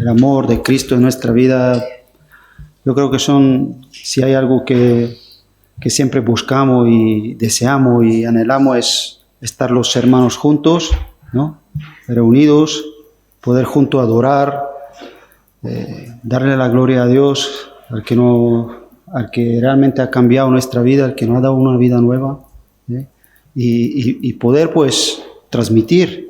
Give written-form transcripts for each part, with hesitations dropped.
el amor de Cristo en nuestra vida, yo creo que si hay algo que siempre buscamos y deseamos y anhelamos, es estar los hermanos juntos, ¿no? Reunidos, poder juntos adorar, darle la gloria a Dios, al que realmente ha cambiado nuestra vida, al que nos ha dado una vida nueva, y poder pues transmitir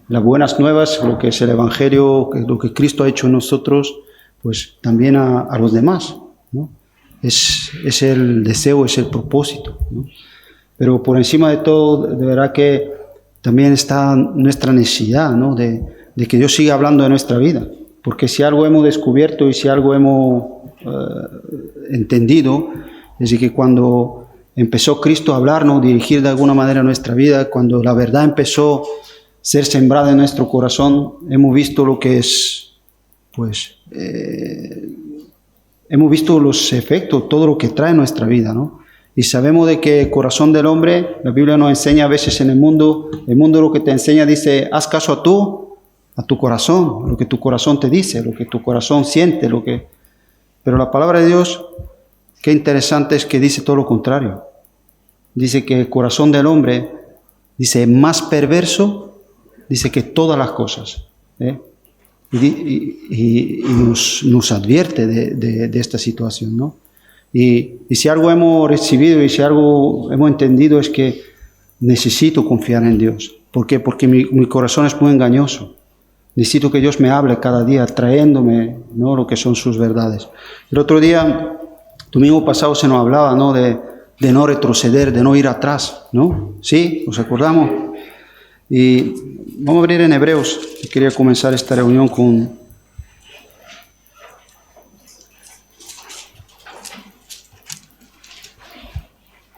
las buenas nuevas, lo que es el Evangelio, lo que Cristo ha hecho en nosotros, pues también a los demás, ¿no? Es el deseo, es el propósito, ¿no? Pero por encima de todo, de verdad que también está nuestra necesidad, ¿no? de que Dios siga hablando de nuestra vida. Porque si algo hemos descubierto y si algo hemos entendido, es que cuando empezó Cristo a hablarnos, dirigir de alguna manera nuestra vida, cuando la verdad empezó a ser sembrada en nuestro corazón, hemos visto lo que es, pues, hemos visto los efectos, todo lo que trae nuestra vida, ¿no? Y sabemos de que el corazón del hombre, la Biblia nos enseña a veces en el mundo lo que te enseña dice, haz caso a tu corazón, lo que tu corazón te dice, lo que tu corazón siente, Pero la palabra de Dios, qué interesante es que dice todo lo contrario. Dice que el corazón del hombre, dice, más perverso, dice que todas las cosas, y nos advierte de esta situación, ¿no? Y si algo hemos recibido y si algo hemos entendido es que necesito confiar en Dios. ¿Por qué? Porque mi corazón es muy engañoso. Necesito que Dios me hable cada día, trayéndome, ¿no?, lo que son sus verdades. El otro día, domingo pasado, se nos hablaba, ¿no?, de no retroceder, de no ir atrás, ¿no? ¿Sí? ¿Nos acordamos? Y vamos a abrir en Hebreos. Quería comenzar esta reunión con...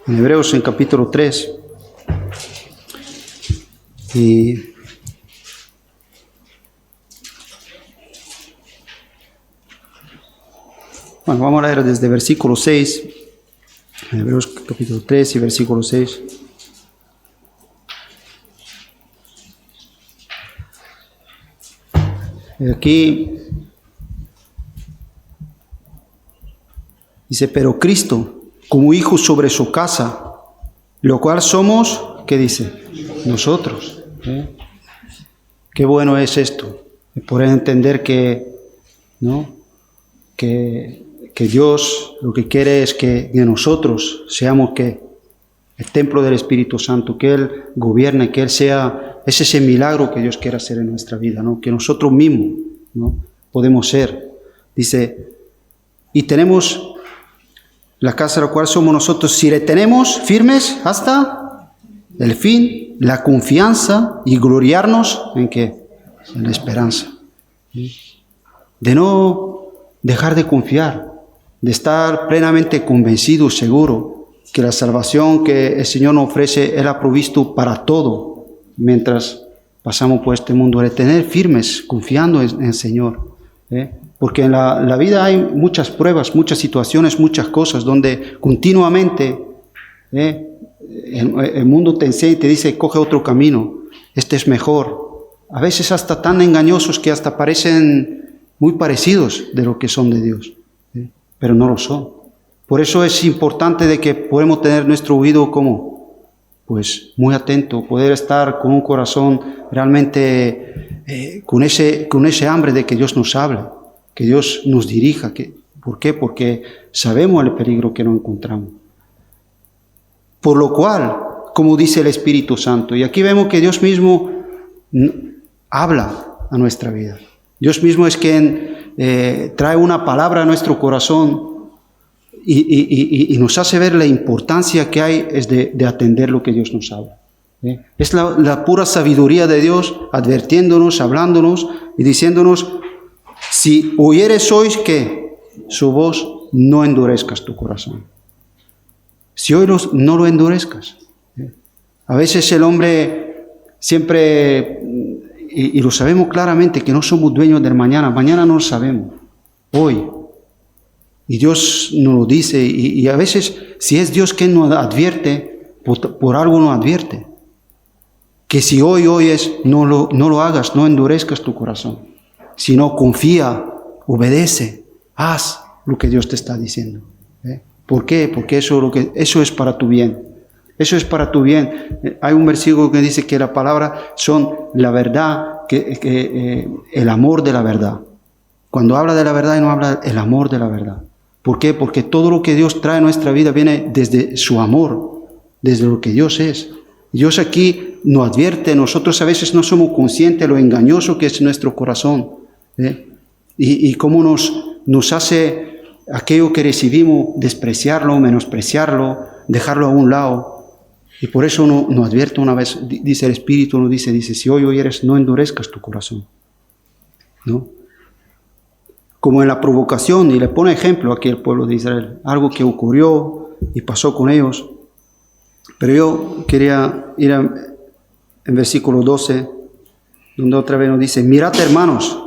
En Hebreos, en capítulo 3. Y... Bueno, vamos a leer desde versículo 6. En Hebreos capítulo 3 y versículo 6. Aquí dice, pero Cristo, como hijo sobre su casa, lo cual somos, ¿qué dice? Nosotros. Qué bueno es esto, poder entender que, ¿no?, que Dios lo que quiere es que de nosotros seamos que el templo del Espíritu Santo, que Él gobierne, que Él sea, es ese milagro que Dios quiere hacer en nuestra vida, ¿no? Que nosotros mismos, ¿no?, podemos ser. Dice, y tenemos la casa a la cual somos nosotros, si le tenemos firmes hasta el fin, la confianza y gloriarnos en ¿qué? En la esperanza. De no dejar de confiar, de estar plenamente convencido, seguro, que la salvación que el Señor nos ofrece, Él ha provisto para todo, mientras pasamos por este mundo, de tener firmes, confiando en el Señor. Porque en la vida hay muchas pruebas, muchas situaciones, muchas cosas, donde continuamente el mundo te enseña y te dice, coge otro camino, este es mejor. A veces hasta tan engañosos que hasta parecen muy parecidos de lo que son de Dios, pero no lo son. Por eso es importante de que podemos tener nuestro oído como, pues, muy atento, poder estar con un corazón realmente con ese hambre de que Dios nos hable, que Dios nos dirija. ¿Por qué? Porque sabemos el peligro que nos encontramos. Por lo cual, como dice el Espíritu Santo, y aquí vemos que Dios mismo habla a nuestra vida. Dios mismo es quien trae una palabra a nuestro corazón y nos hace ver la importancia que hay es de atender lo que Dios nos habla. Es la pura sabiduría de Dios advirtiéndonos, hablándonos y diciéndonos, si oyeres hoy que su voz, no endurezcas tu corazón. Si oyes, no lo endurezcas. A veces el hombre siempre, y lo sabemos claramente, que no somos dueños del mañana. Mañana no lo sabemos. Hoy. Y Dios nos lo dice. Y a veces, si es Dios quien nos advierte, por algo nos advierte. Que si hoy oyes, no lo hagas, no endurezcas tu corazón. sino confía, obedece, haz lo que Dios te está diciendo. ¿Por qué? Porque eso es para tu bien. Eso es para tu bien. Hay un versículo que dice que la palabra son la verdad, el amor de la verdad. Cuando habla de la verdad, no habla el amor de la verdad. ¿Por qué? Porque todo lo que Dios trae a nuestra vida viene desde su amor, desde lo que Dios es. Dios aquí nos advierte, nosotros a veces no somos conscientes de lo engañoso que es nuestro corazón, y cómo nos hace aquello que recibimos despreciarlo, menospreciarlo, dejarlo a un lado. Y por eso nos advierte una vez, dice el Espíritu, nos dice, si hoy oyeres, no endurezcas tu corazón, ¿no? Como en la provocación, y le pone ejemplo aquí al pueblo de Israel, algo que ocurrió y pasó con ellos. Pero yo quería ir en versículo 12, donde otra vez nos dice, mirad hermanos,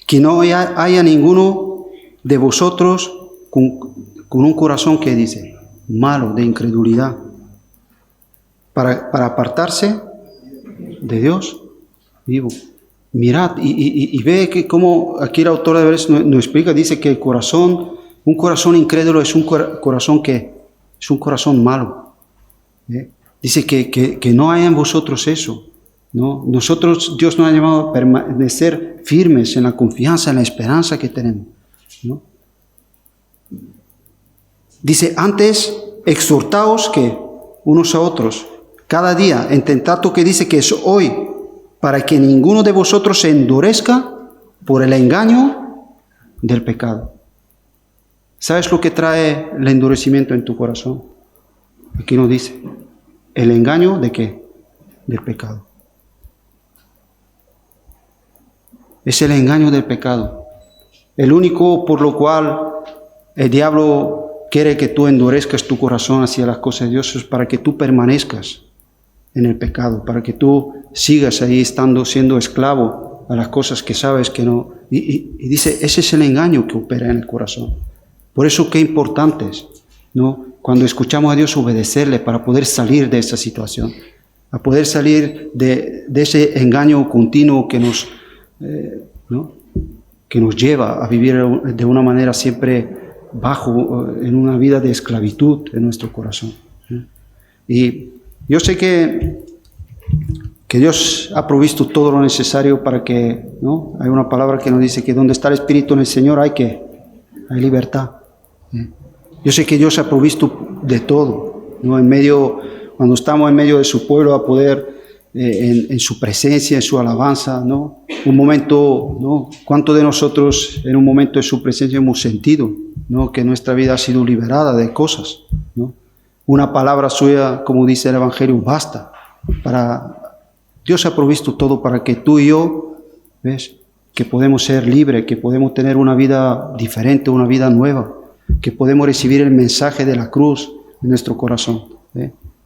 que no haya ninguno de vosotros con un corazón que dice, malo, de incredulidad, para apartarse de Dios vivo. Mirad y ve que como aquí el autor de Hebreos nos explica, dice que un corazón incrédulo es un corazón que es un corazón malo. Dice que no haya en vosotros eso, ¿no? Nosotros, Dios nos ha llamado a permanecer firmes en la confianza, en la esperanza que tenemos, ¿no? Dice, antes exhortaos que unos a otros, cada día, en tanto que dice que es hoy, para que ninguno de vosotros se endurezca por el engaño del pecado. ¿Sabes lo que trae el endurecimiento en tu corazón? Aquí nos dice, ¿el engaño de qué? Del pecado. Es el engaño del pecado. El único por lo cual el diablo quiere que tú endurezcas tu corazón hacia las cosas de Dios es para que tú permanezcas en el pecado, para que tú sigas ahí siendo esclavo a las cosas que sabes que no. Y dice, ese es el engaño que opera en el corazón. Por eso qué importante es, ¿no? Cuando escuchamos a Dios, obedecerle para poder salir de esa situación, a poder salir de ese engaño continuo que nos, ¿no? que nos lleva a vivir de una manera siempre en una vida de esclavitud en nuestro corazón. Y yo sé que Dios ha provisto todo lo necesario para que, ¿no? Hay una palabra que nos dice que donde está el Espíritu en el Señor hay libertad. Yo sé que Dios ha provisto de todo, ¿no? Cuando estamos en medio de su pueblo, a poder en su presencia, en su alabanza, ¿no? Un momento, ¿no? ¿Cuántos de nosotros en un momento de su presencia hemos sentido, ¿no? que nuestra vida ha sido liberada de cosas, ¿no? Una palabra suya, como dice el Evangelio, basta. Dios ha provisto todo para que tú y yo, ¿ves? Que podemos ser libres, que podemos tener una vida diferente, una vida nueva, que podemos recibir el mensaje de la cruz en nuestro corazón.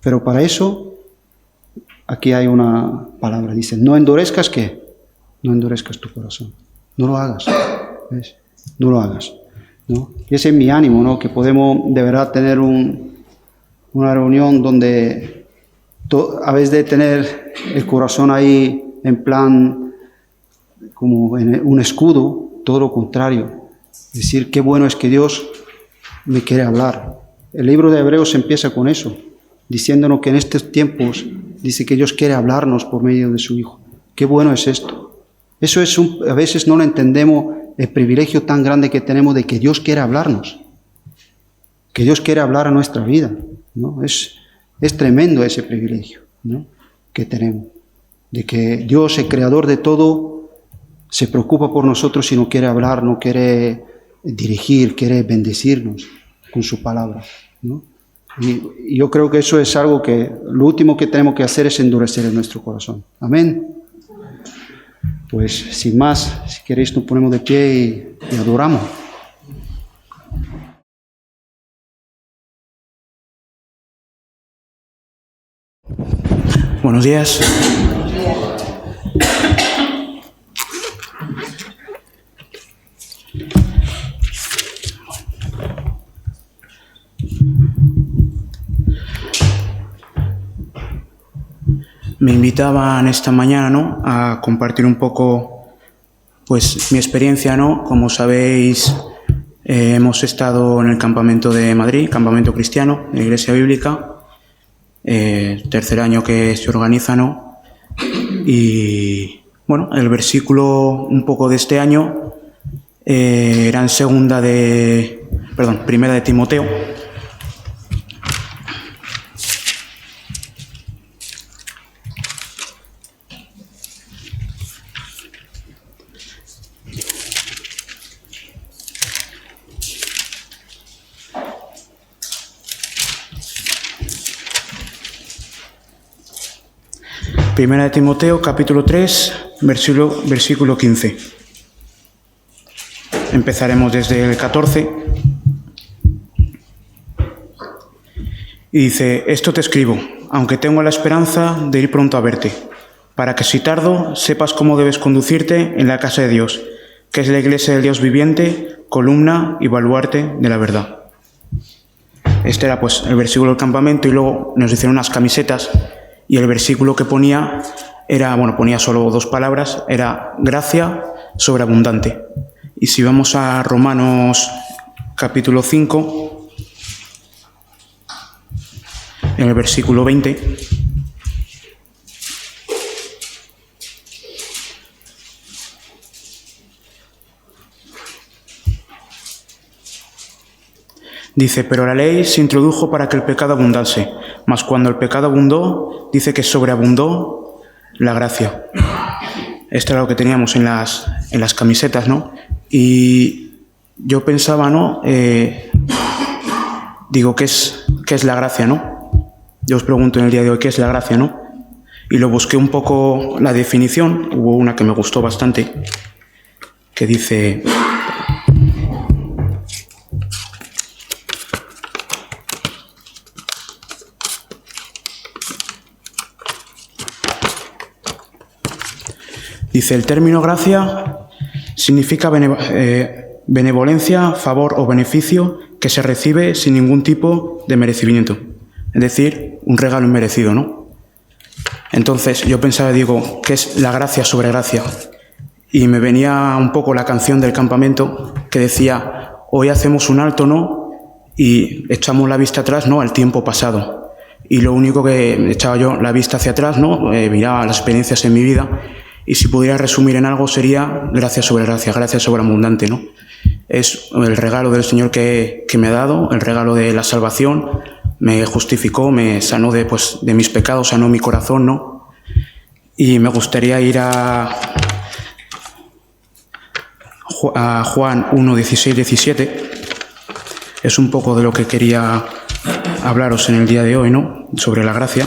Pero para eso, aquí hay una palabra, dice, no endurezcas, ¿qué? No endurezcas tu corazón. No lo hagas, ¿ves? No lo hagas, ¿no? Y ese es mi ánimo, ¿no? Que podemos de verdad tener una reunión donde a vez de tener el corazón ahí en plan como en un escudo, todo lo contrario, decir qué bueno es que Dios me quiere hablar. El libro de Hebreos empieza con eso, diciéndonos que en estos tiempos dice que Dios quiere hablarnos por medio de su Hijo. Qué bueno es esto. Eso es a veces no lo entendemos, el privilegio tan grande que tenemos de que Dios quiere hablarnos, que Dios quiere hablar a nuestra vida, ¿no? Es tremendo ese privilegio, ¿no? que tenemos, de que Dios, el creador de todo, se preocupa por nosotros y no quiere hablar, no quiere dirigir, quiere bendecirnos con su palabra, ¿no? Y yo creo que eso es algo que lo último que tenemos que hacer es endurecer en nuestro corazón. Amén. Pues sin más, si queréis nos ponemos de pie y adoramos. Buenos días. Me invitaban esta mañana, ¿no?, a compartir un poco Pues mi experiencia, ¿no? Como sabéis, hemos estado en el campamento de Madrid, campamento cristiano, de Iglesia Bíblica, tercer año que se organiza, ¿no? Y bueno, el versículo un poco de este año era en primera de Timoteo. Primera de Timoteo, capítulo 3, versículo 15. Empezaremos desde el 14. Y dice: esto te escribo, aunque tengo la esperanza de ir pronto a verte, para que si tardo sepas cómo debes conducirte en la casa de Dios, que es la iglesia del Dios viviente, columna y baluarte de la verdad. Este era pues el versículo del campamento, y luego nos hicieron unas camisetas. Y el versículo que ponía ponía solo 2 palabras, era gracia sobreabundante. Y si vamos a Romanos capítulo 5, en el versículo 20, dice: pero la ley se introdujo para que el pecado abundase, mas cuando el pecado abundó, dice que sobreabundó la gracia. Esto era lo que teníamos en las camisetas, ¿no? Y yo pensaba, ¿no? Digo, ¿qué es la gracia, no? Yo os pregunto en el día de hoy, ¿qué es la gracia, no? Y lo busqué un poco la definición. Hubo una que me gustó bastante, que dice... Dice: el término gracia significa benevolencia, favor o beneficio que se recibe sin ningún tipo de merecimiento. Es decir, un regalo inmerecido, ¿no? Entonces yo pensaba, digo, ¿qué es la gracia sobre gracia? Y me venía un poco la canción del campamento que decía: hoy hacemos un alto, ¿no? Y echamos la vista atrás, ¿no? Al tiempo pasado. Y lo único que echaba yo la vista hacia atrás, ¿no? Miraba las experiencias en mi vida. Y si pudiera resumir en algo sería gracia sobreabundante, ¿no? Es el regalo del Señor que me ha dado, el regalo de la salvación, me justificó, me sanó de mis pecados, sanó mi corazón, ¿no? Y me gustaría ir a Juan 1, 16, 17. Es un poco de lo que quería hablaros en el día de hoy, ¿no? Sobre la gracia.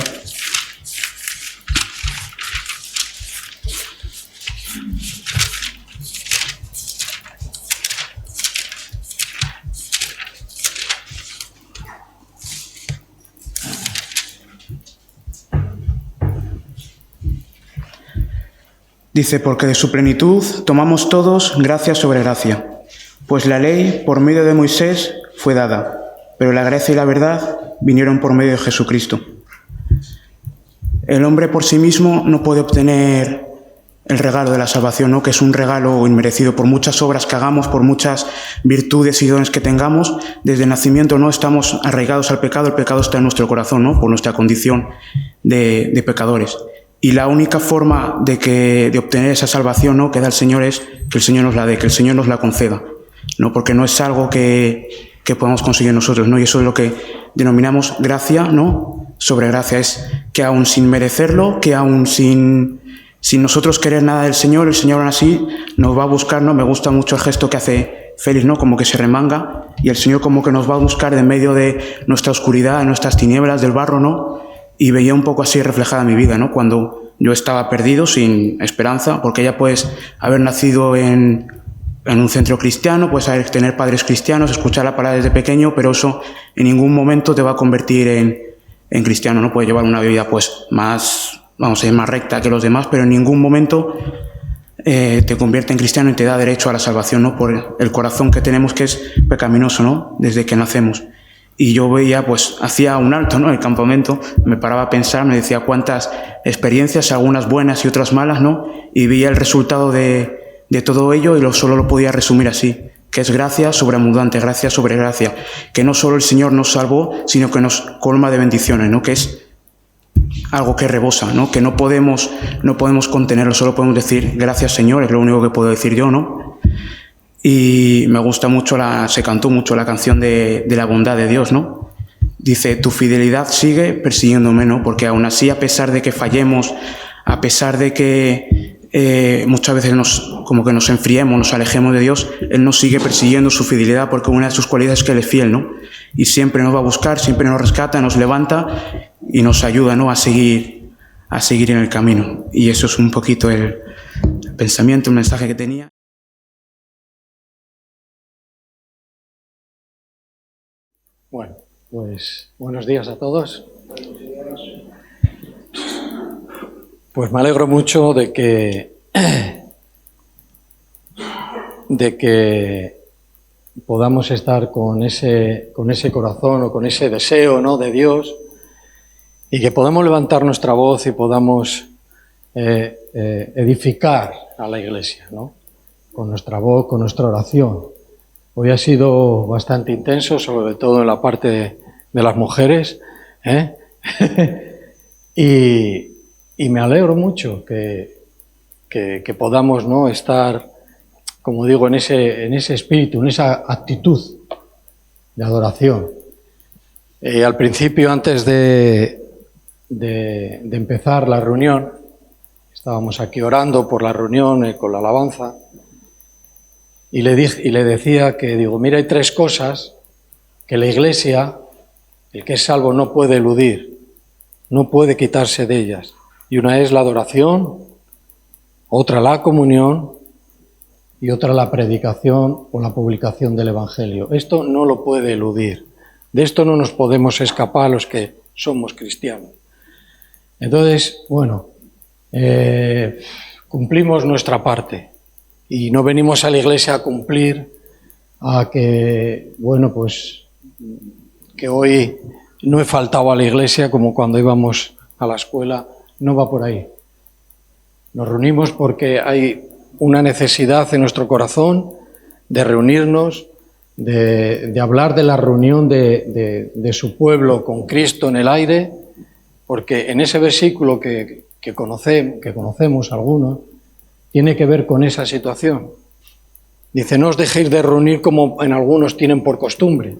Dice: porque de su plenitud tomamos todos gracia sobre gracia, pues la ley por medio de Moisés fue dada, pero la gracia y la verdad vinieron por medio de Jesucristo. El hombre por sí mismo no puede obtener el regalo de la salvación, ¿no? Que es un regalo inmerecido. Por muchas obras que hagamos, por muchas virtudes y dones que tengamos, desde el nacimiento no estamos arraigados al pecado, el pecado está en nuestro corazón, ¿no? Por nuestra condición de pecadores. Y la única forma de obtener esa salvación, ¿no? que da el Señor es que el Señor nos la dé, que el Señor nos la conceda, ¿no? Porque no es algo que podamos conseguir nosotros, ¿no? Y eso es lo que denominamos gracia, ¿no? Sobre gracia. Es que aún sin merecerlo, que aún sin nosotros querer nada del Señor, el Señor aún así nos va a buscar, ¿no? Me gusta mucho el gesto que hace Félix, ¿no? Como que se remanga y el Señor como que nos va a buscar de medio de nuestra oscuridad, de nuestras tinieblas, del barro, ¿no? Y veía un poco así reflejada mi vida, ¿no? Cuando yo estaba perdido, sin esperanza, porque ya puedes haber nacido en un centro cristiano, puedes tener padres cristianos, escuchar la palabra desde pequeño, pero eso en ningún momento te va a convertir en cristiano, ¿no? Puedes llevar una vida más recta que los demás, pero en ningún momento te convierte en cristiano y te da derecho a la salvación, ¿no? Por el corazón que tenemos, que es pecaminoso, ¿no? Desde que nacemos. Y yo veía, hacía un alto, ¿no? En el campamento, me paraba a pensar, me decía cuántas experiencias, algunas buenas y otras malas, ¿no? Y veía el resultado de de todo ello y solo lo podía resumir así, que es gracia sobreabundante, gracia sobre gracia, que no solo el Señor nos salvó, sino que nos colma de bendiciones, ¿no? Que es algo que rebosa, ¿no? Que no podemos contenerlo, solo podemos decir gracias Señor, es lo único que puedo decir yo, ¿no? Y me gusta mucho, se cantó mucho la canción de la bondad de Dios, ¿no? Dice, tu fidelidad sigue persiguiéndome, ¿no? Porque aún así, a pesar de que fallemos, a pesar de que muchas veces como que nos enfriemos, nos alejemos de Dios, Él nos sigue persiguiendo su fidelidad, porque una de sus cualidades es que Él es fiel, ¿no? Y siempre nos va a buscar, siempre nos rescata, nos levanta y nos ayuda, ¿no? a seguir en el camino. Y eso es un poquito el pensamiento, el mensaje que tenía. Bueno, pues buenos días a todos. Pues me alegro mucho de que podamos estar con ese corazón o con ese deseo, ¿no?, de Dios, y que podamos levantar nuestra voz y podamos edificar a la Iglesia, ¿no?, con nuestra voz, con nuestra oración. Hoy ha sido bastante intenso, sobre todo en la parte de las mujeres, y me alegro mucho que podamos, ¿no?, estar, como digo, en ese espíritu, en esa actitud de adoración. Al principio, antes de empezar la reunión, estábamos aquí orando por la reunión con la alabanza, y le decía que, digo, mira, hay tres cosas que la Iglesia, el que es salvo, no puede eludir, no puede quitarse de ellas. Y una es la adoración, otra la comunión y otra la predicación o la publicación del Evangelio. Esto no lo puede eludir. De esto no nos podemos escapar los que somos cristianos. Entonces, bueno, cumplimos nuestra parte y no venimos a la Iglesia a cumplir, a que, bueno, pues que hoy no he faltado a la Iglesia como cuando íbamos a la escuela. No va por ahí. Nos reunimos porque hay una necesidad en nuestro corazón de reunirnos, de hablar de la reunión de su pueblo con Cristo en el aire, porque en ese versículo que conocemos algunos, tiene que ver con esa situación. Dice, no os dejéis de reunir como en algunos tienen por costumbre.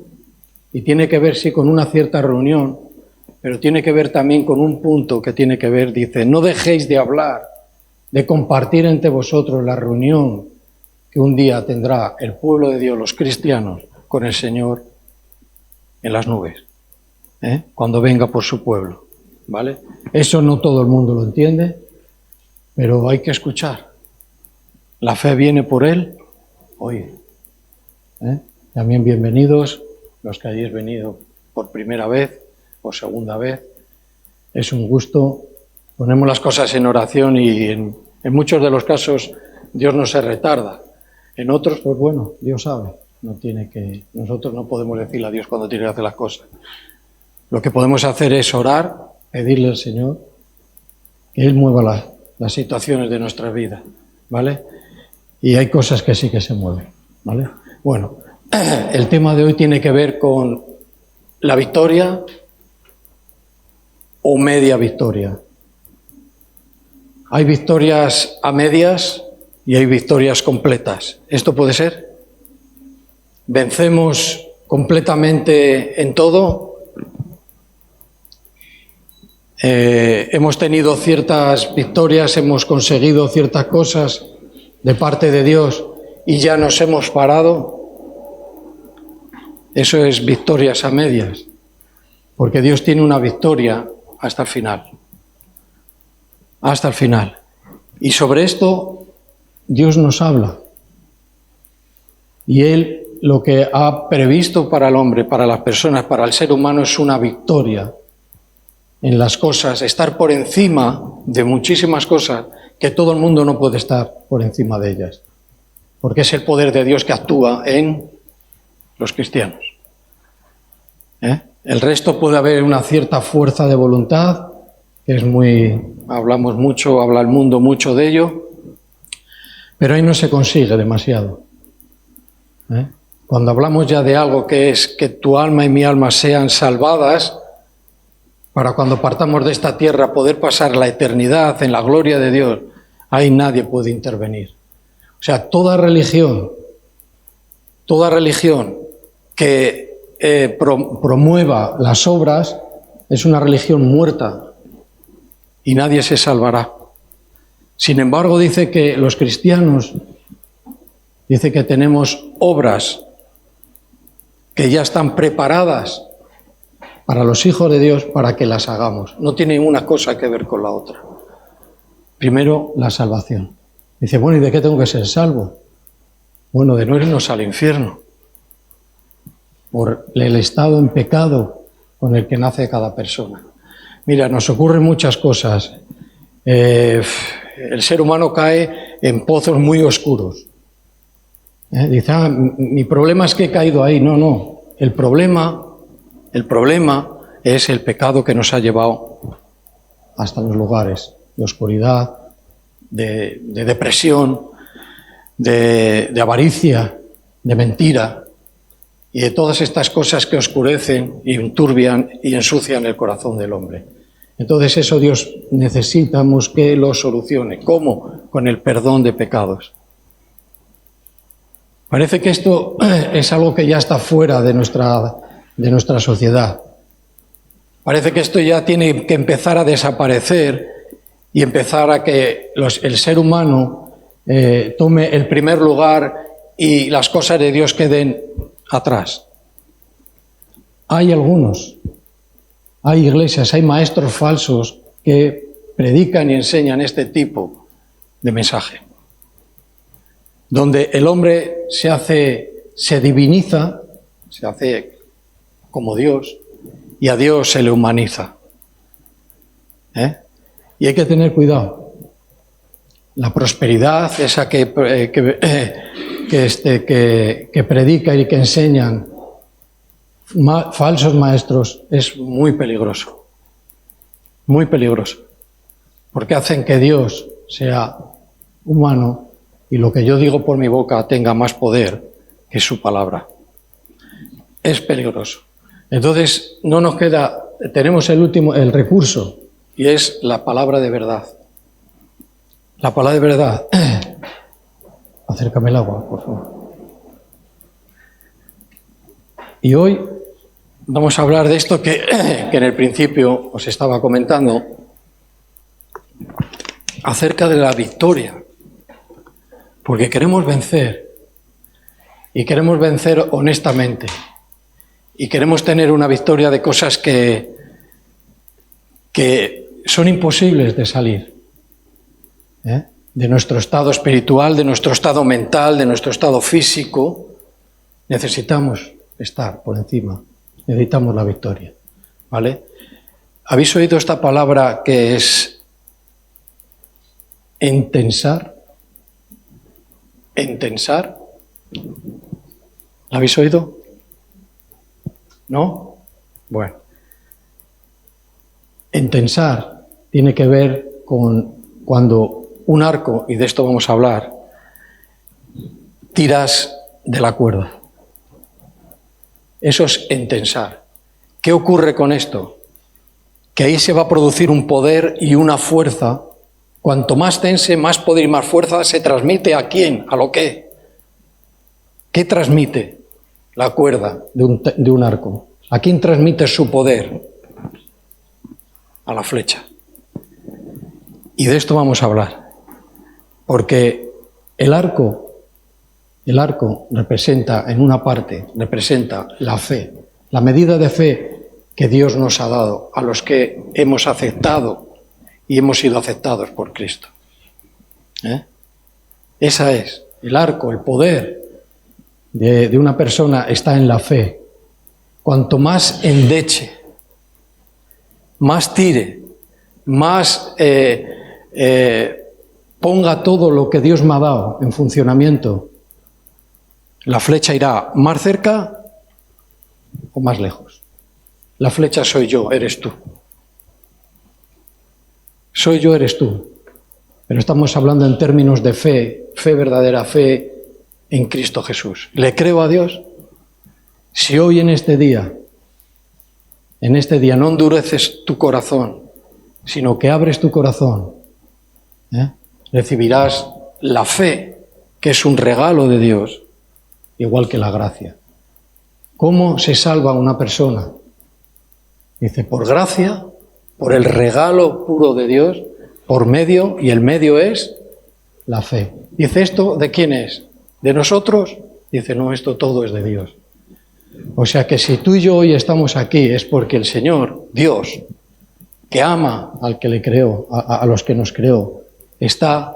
Y tiene que ver, sí, con una cierta reunión, pero tiene que ver también con un punto que tiene que ver, dice, no dejéis de hablar, de compartir entre vosotros la reunión que un día tendrá el pueblo de Dios, los cristianos, con el Señor en las nubes, cuando venga por su pueblo, ¿vale? Eso no todo el mundo lo entiende, pero hay que escuchar. La fe viene por Él, oye. También bienvenidos los que hayáis venido por primera vez o segunda vez. Es un gusto. Ponemos las cosas en oración y en muchos de los casos Dios no se retarda. En otros, pues bueno, Dios sabe. Nosotros no podemos decirle a Dios cuando tiene que hacer las cosas. Lo que podemos hacer es orar, pedirle al Señor que Él mueva las situaciones de nuestra vida, ¿vale? Y hay cosas que sí que se mueven, ¿vale? Bueno, el tema de hoy tiene que ver con la victoria o media victoria. Hay victorias a medias y hay victorias completas. ¿Esto puede ser? ¿Vencemos completamente en todo? Hemos tenido ciertas victorias, hemos conseguido ciertas cosas de parte de Dios y ya nos hemos parado. Eso es victorias a medias, porque Dios tiene una victoria hasta el final. Hasta el final. Y sobre esto Dios nos habla. Y Él lo que ha previsto para el hombre, para las personas, para el ser humano es una victoria en las cosas, estar por encima de muchísimas cosas que todo el mundo no puede estar por encima de ellas. Porque es el poder de Dios que actúa en los cristianos. El resto puede haber una cierta fuerza de voluntad, que es habla el mundo mucho de ello, Pero ahí no se consigue demasiado. Cuando hablamos ya de algo que es que tu alma y mi alma sean salvadas, para cuando partamos de esta tierra poder pasar la eternidad en la gloria de Dios, ahí nadie puede intervenir. O sea, toda religión que promueva las obras es una religión muerta y nadie se salvará. Sin embargo, dice que los cristianos, dice que tenemos obras que ya están preparadas para los hijos de Dios para que las hagamos. No tiene una cosa que ver con la otra. Primero, la salvación. Dice, bueno, ¿y de qué tengo que ser salvo? Bueno, de no irnos al infierno, por el estado en pecado con el que nace cada persona. Mira, nos ocurren muchas cosas. El ser humano cae en pozos muy oscuros. Dice, mi problema es que he caído ahí. No. El problema es el pecado que nos ha llevado hasta los lugares de oscuridad, de depresión, de avaricia, de mentira y de todas estas cosas que oscurecen y enturbian y ensucian el corazón del hombre. Entonces eso Dios necesitamos que lo solucione. ¿Cómo? Con el perdón de pecados. Parece que esto es algo que ya está fuera de nuestra sociedad. Parece que esto ya tiene que empezar a desaparecer y empezar a que el ser humano tome el primer lugar y las cosas de Dios queden atrás. Hay iglesias, hay maestros falsos que predican y enseñan este tipo de mensaje, donde el hombre se diviniza, se hace como Dios, y a Dios se le humaniza. Y hay que tener cuidado. La prosperidad, esa que predica y que enseñan falsos maestros, es muy peligroso. Muy peligroso. Porque hacen que Dios sea humano y lo que yo digo por mi boca tenga más poder que su palabra. Es peligroso. Entonces no nos queda, tenemos el recurso, y es la palabra de verdad. La palabra de verdad. Acércame el agua, por favor. Y hoy vamos a hablar de esto que en el principio os estaba comentando, acerca de la victoria. Porque queremos vencer, y queremos vencer honestamente, y queremos tener una victoria de cosas que son imposibles de salir, de nuestro estado espiritual, de nuestro estado mental, de nuestro estado físico. Necesitamos estar por encima, necesitamos la victoria, ¿vale? ¿Habéis oído esta palabra que es entensar? ¿Entensar? ¿La habéis oído? ¿No? Bueno. Entensar tiene que ver con cuando un arco, y de esto vamos a hablar, tiras de la cuerda. Eso es entensar. ¿Qué ocurre con esto? Que ahí se va a producir un poder y una fuerza. Cuanto más tense, más poder y más fuerza se transmite ¿a quién? ¿A lo qué? ¿Qué transmite la cuerda de un arco? ¿A quién transmite su poder? A la flecha. Y de esto vamos a hablar. Porque el arco representa, en una parte, representa la fe, la medida de fe que Dios nos ha dado a los que hemos aceptado y hemos sido aceptados por Cristo. Esa es, el arco, el poder de una persona está en la fe. Cuanto más endeche, más tire, más ponga todo lo que Dios me ha dado en funcionamiento, la flecha irá más cerca o más lejos. La flecha soy yo, eres tú. Soy yo, eres tú. pero estamos hablando en términos de fe, fe verdadera, fe en Cristo Jesús. ¿Le creo a Dios? Si hoy en este día no endureces tu corazón, sino que abres tu corazón, recibirás la fe, que es un regalo de Dios, igual que la gracia. ¿Cómo se salva una persona? Dice, por gracia, por el regalo puro de Dios, por medio, y el medio es la fe. Dice, ¿esto de quién es? ¿De nosotros? Dice, no, esto todo es de Dios. O sea que si tú y yo hoy estamos aquí es porque el Señor, Dios, que ama al que le creó, a los que nos creó, está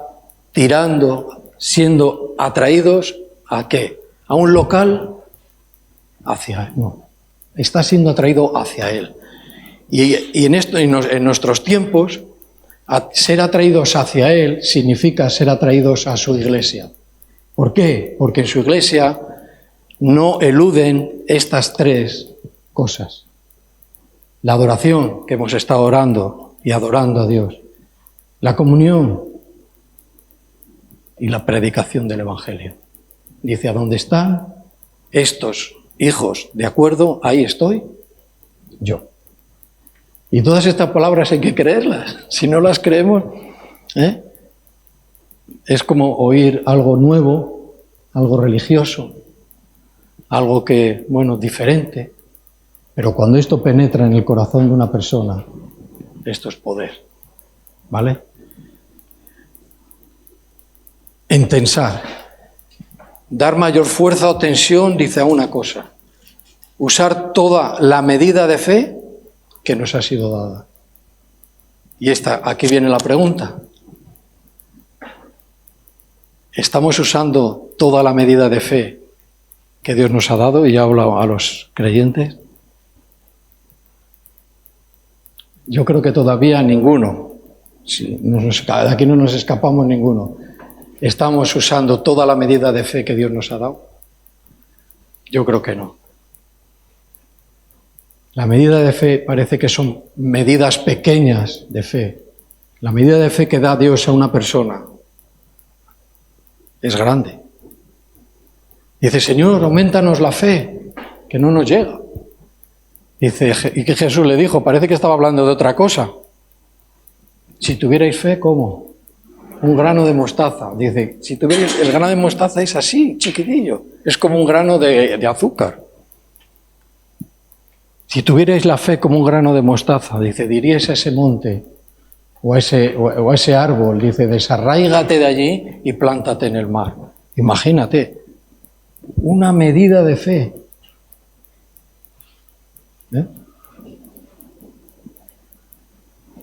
tirando, siendo atraídos ¿a qué? ¿A un local? No, está siendo atraído hacia Él. Y en nuestros tiempos, ser atraídos hacia Él significa ser atraídos a su iglesia. ¿Por qué? Porque en su iglesia no eluden estas tres cosas. La adoración, que hemos estado orando y adorando a Dios. La comunión y la predicación del Evangelio. Dice, ¿a dónde están estos hijos? ¿De acuerdo? Ahí estoy yo. Y todas estas palabras hay que creerlas. Si no las creemos, es como oír algo nuevo, algo religioso, algo que, bueno, diferente. Pero cuando esto penetra en el corazón de una persona, esto es poder. ¿Vale? Entensar. Dar mayor fuerza o tensión, dice a una cosa. Usar toda la medida de fe que nos ha sido dada. Y aquí viene la pregunta. ¿Estamos usando toda la medida de fe que Dios nos ha dado? Y ya hablo a los creyentes. Yo creo que todavía ninguno. De aquí no nos escapamos ninguno. ¿Estamos usando toda la medida de fe que Dios nos ha dado? Yo creo que no. La medida de fe parece que son medidas pequeñas de fe. La medida de fe que da Dios a una persona es grande. Dice, Señor, aumentanos la fe, que no nos llega. Dice, ¿y qué Jesús le dijo? Parece que estaba hablando de otra cosa. Si tuvierais fe, ¿cómo? Un grano de mostaza. Dice, si tuvierais, el grano de mostaza es así, chiquitillo. Es como un grano de azúcar. Si tuvierais la fe como un grano de mostaza, dice, diríais a ese monte o a ese árbol, dice, desarráigate de allí y plántate en el mar. Imagínate, una medida de fe.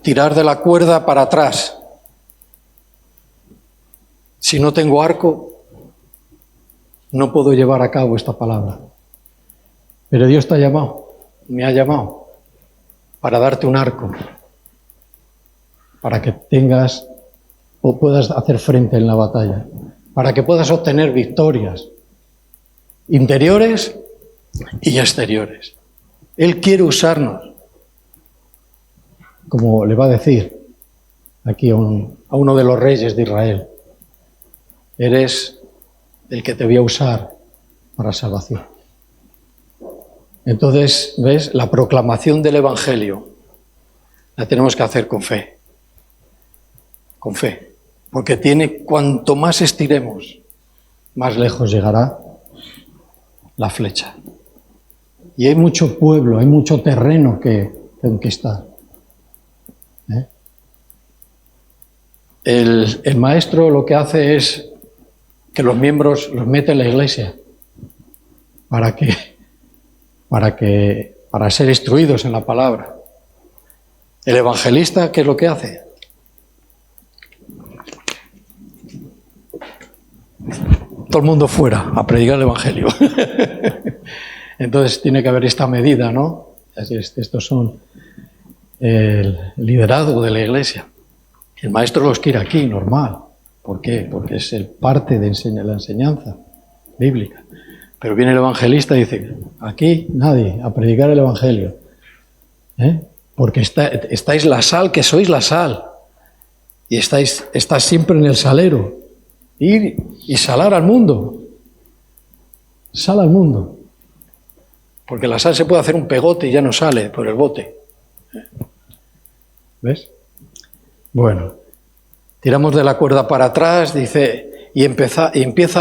Tirar de la cuerda para atrás. Si no tengo arco, no puedo llevar a cabo esta palabra. Pero Dios te ha llamado. Me ha llamado para darte un arco, para que tengas o puedas hacer frente en la batalla, para que puedas obtener victorias interiores y exteriores. Él quiere usarnos, como le va a decir aquí a uno de los reyes de Israel. Eres el que te voy a usar para salvación. Entonces, ¿ves? La proclamación del Evangelio la tenemos que hacer con fe. Con fe. Porque cuanto más estiremos, más lejos llegará la flecha. Y hay mucho pueblo, hay mucho terreno que conquistar. El maestro lo que hace es que los miembros los mete en la iglesia para ser instruidos en la palabra. El evangelista, ¿qué es lo que hace? Todo el mundo fuera a predicar el evangelio. Entonces tiene que haber esta medida, ¿no? Estos son el liderazgo de la iglesia. El maestro los quiere aquí, normal. ¿Por qué? Porque es el parte de la enseñanza bíblica. Pero viene el evangelista y dice, aquí nadie, a predicar el evangelio. Porque estáis la sal, que sois la sal. y estás siempre en el salero. Ir y salar al mundo. Sal al mundo. Porque la sal se puede hacer un pegote y ya no sale por el bote. ¿Ves? Bueno, tiramos de la cuerda para atrás, dice, y empieza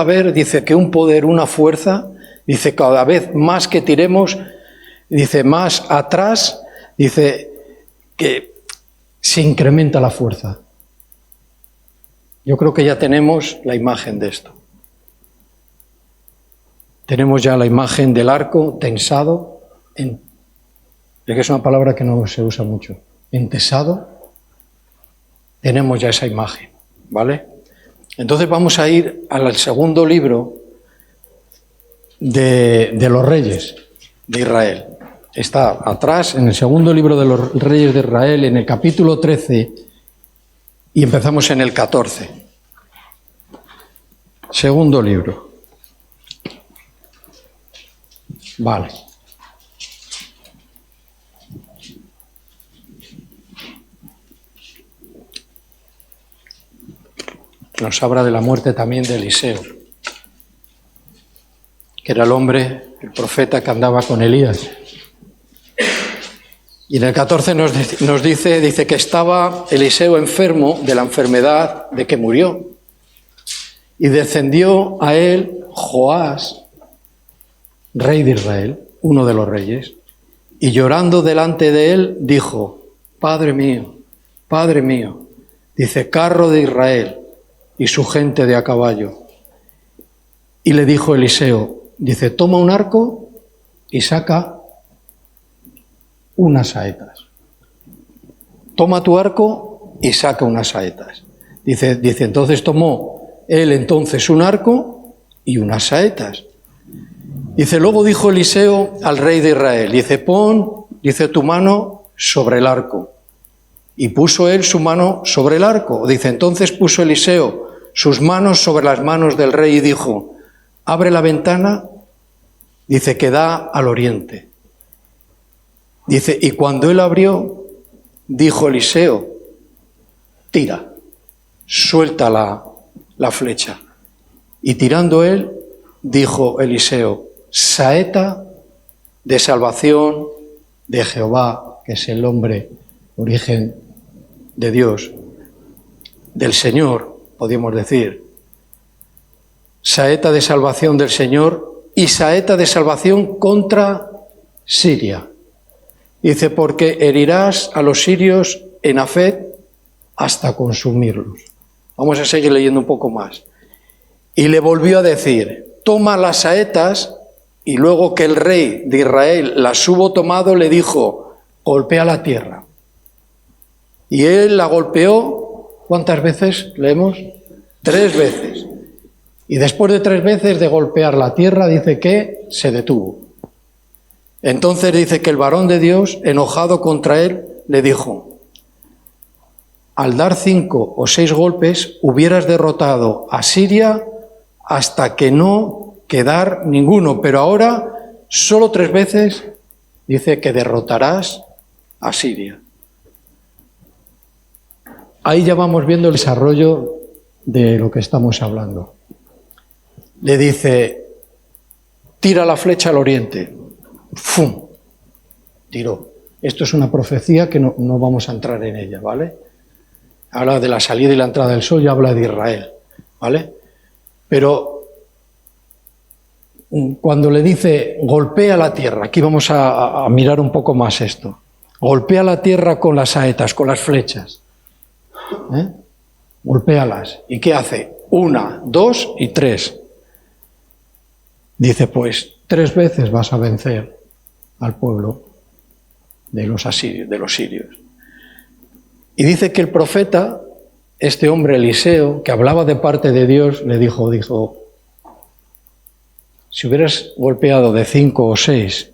a ver, dice, que un poder, una fuerza, dice, cada vez más que tiremos, dice, más atrás, dice, que se incrementa la fuerza. Yo creo que ya tenemos la imagen de esto. Tenemos ya la imagen del arco tensado, es que es una palabra que no se usa mucho, entesado. Tenemos ya esa imagen, ¿vale? Entonces vamos a ir al segundo libro de los reyes de Israel. Está atrás, en el segundo libro de los reyes de Israel, en el capítulo 13, y empezamos en el 14. Segundo libro. Vale. Nos habla de la muerte también de Eliseo, que era el hombre, el profeta que andaba con Elías. Y en el 14 nos dice que estaba Eliseo enfermo de la enfermedad de que murió. Y descendió a él Joás, rey de Israel, uno de los reyes, y llorando delante de él dijo, Padre mío, dice, carro de Israel y su gente de a caballo. Y le dijo Eliseo, dice, toma un arco y saca unas saetas. Toma tu arco y saca unas saetas. Dice, entonces tomó él entonces un arco y unas saetas. Dice, luego dijo Eliseo al rey de Israel, dice, pon, dice, tu mano sobre el arco. Y puso él su mano sobre el arco. Dice, entonces puso Eliseo sus manos sobre las manos del rey y dijo, abre la ventana, dice, que da al oriente. Dice, y cuando él abrió, dijo Eliseo, tira, suelta la flecha. Y tirando él, dijo Eliseo, saeta de salvación de Jehová, que es el nombre, origen de Dios, del Señor, podríamos decir. Saeta de salvación del Señor y saeta de salvación contra Siria. Dice, porque herirás a los sirios en Afet hasta consumirlos. Vamos a seguir leyendo un poco más. Y le volvió a decir, toma las saetas, y luego que el rey de Israel las hubo tomado, le dijo, golpea la tierra. Y él la golpeó, ¿cuántas veces leemos? 3 veces. Y después de 3 veces de golpear la tierra, dice que se detuvo. Entonces dice que el varón de Dios, enojado contra él, le dijo, al dar 5 o 6 golpes, hubieras derrotado a Siria hasta que no quedar ninguno, pero ahora solo 3 veces dice que derrotarás a Siria. Ahí ya vamos viendo el desarrollo de lo que estamos hablando. Le dice, tira la flecha al oriente. ¡Fum! Tiró. Esto es una profecía que no vamos a entrar en ella, ¿vale? Habla de la salida y la entrada del sol y habla de Israel, ¿vale? Pero cuando le dice, golpea la tierra, aquí vamos a mirar un poco más esto. Golpea la tierra con las saetas, con las flechas. Golpéalas. ¿Y qué hace? 1, 2 y 3. Dice, pues 3 veces vas a vencer al pueblo de los asirios, de los sirios. Y dice que el profeta, este hombre Eliseo, que hablaba de parte de Dios, le dijo, si hubieras golpeado de 5 o 6,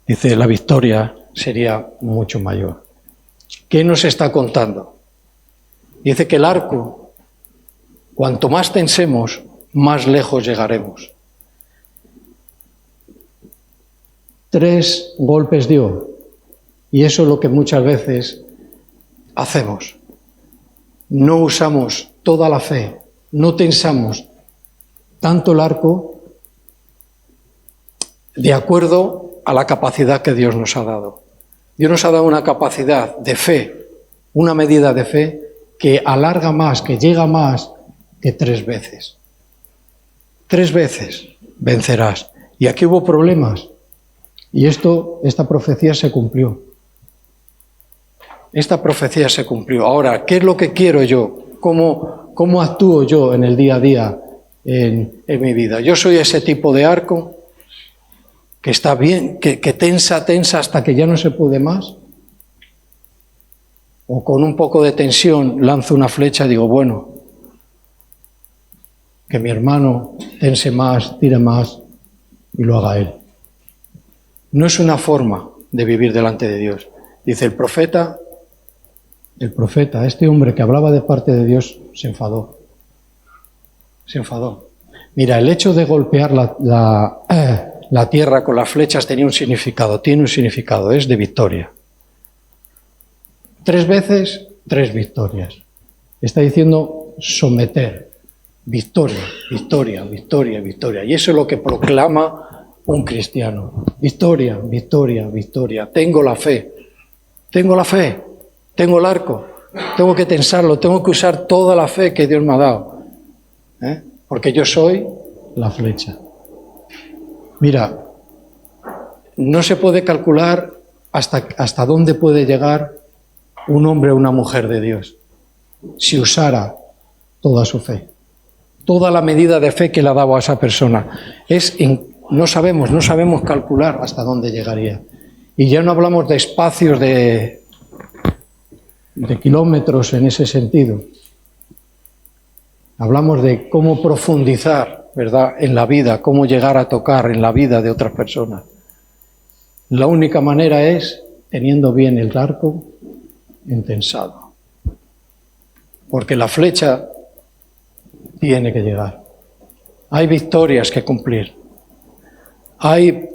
dice, la victoria sería mucho mayor. ¿Qué nos está contando? Dice que el arco, cuanto más tensemos, más lejos llegaremos. 3 golpes dio, y eso es lo que muchas veces hacemos. no usamos toda la fe, no tensamos tanto el arco de acuerdo a la capacidad que Dios nos ha dado. Dios nos ha dado una capacidad de fe, una medida de fe que alarga más, que llega más que 3 veces. 3 veces vencerás. Y aquí hubo problemas. Y esta profecía se cumplió. Esta profecía se cumplió. Ahora, ¿qué es lo que quiero yo? ¿Cómo actúo yo en el día a día en mi vida? Yo soy ese tipo de arco que está bien, que tensa hasta que ya no se puede más. O con un poco de tensión lanzo una flecha y digo, bueno, que mi hermano tense más, tire más y lo haga él. No es una forma de vivir delante de Dios. Dice el profeta, este hombre que hablaba de parte de Dios, se enfadó. Se enfadó. Mira, el hecho de golpear la tierra con las flechas tenía un significado, tiene un significado, es de victoria. 3 veces, 3 victorias. Está diciendo someter, victoria, victoria, victoria, victoria. Y eso es lo que proclama un cristiano. Victoria, victoria, victoria. Tengo la fe, tengo el arco, tengo que tensarlo, tengo que usar toda la fe que Dios me ha dado. Porque yo soy la flecha. Mira, no se puede calcular hasta dónde puede llegar un hombre o una mujer de Dios si usara toda su fe, toda la medida de fe que le ha dado a esa persona. No sabemos calcular hasta dónde llegaría. Y ya no hablamos de espacios de kilómetros en ese sentido. Hablamos de cómo profundizar, ¿verdad?, en la vida, cómo llegar a tocar en la vida de otras personas. La única manera es teniendo bien el arco entensado. Porque la flecha tiene que llegar. Hay victorias que cumplir. Hay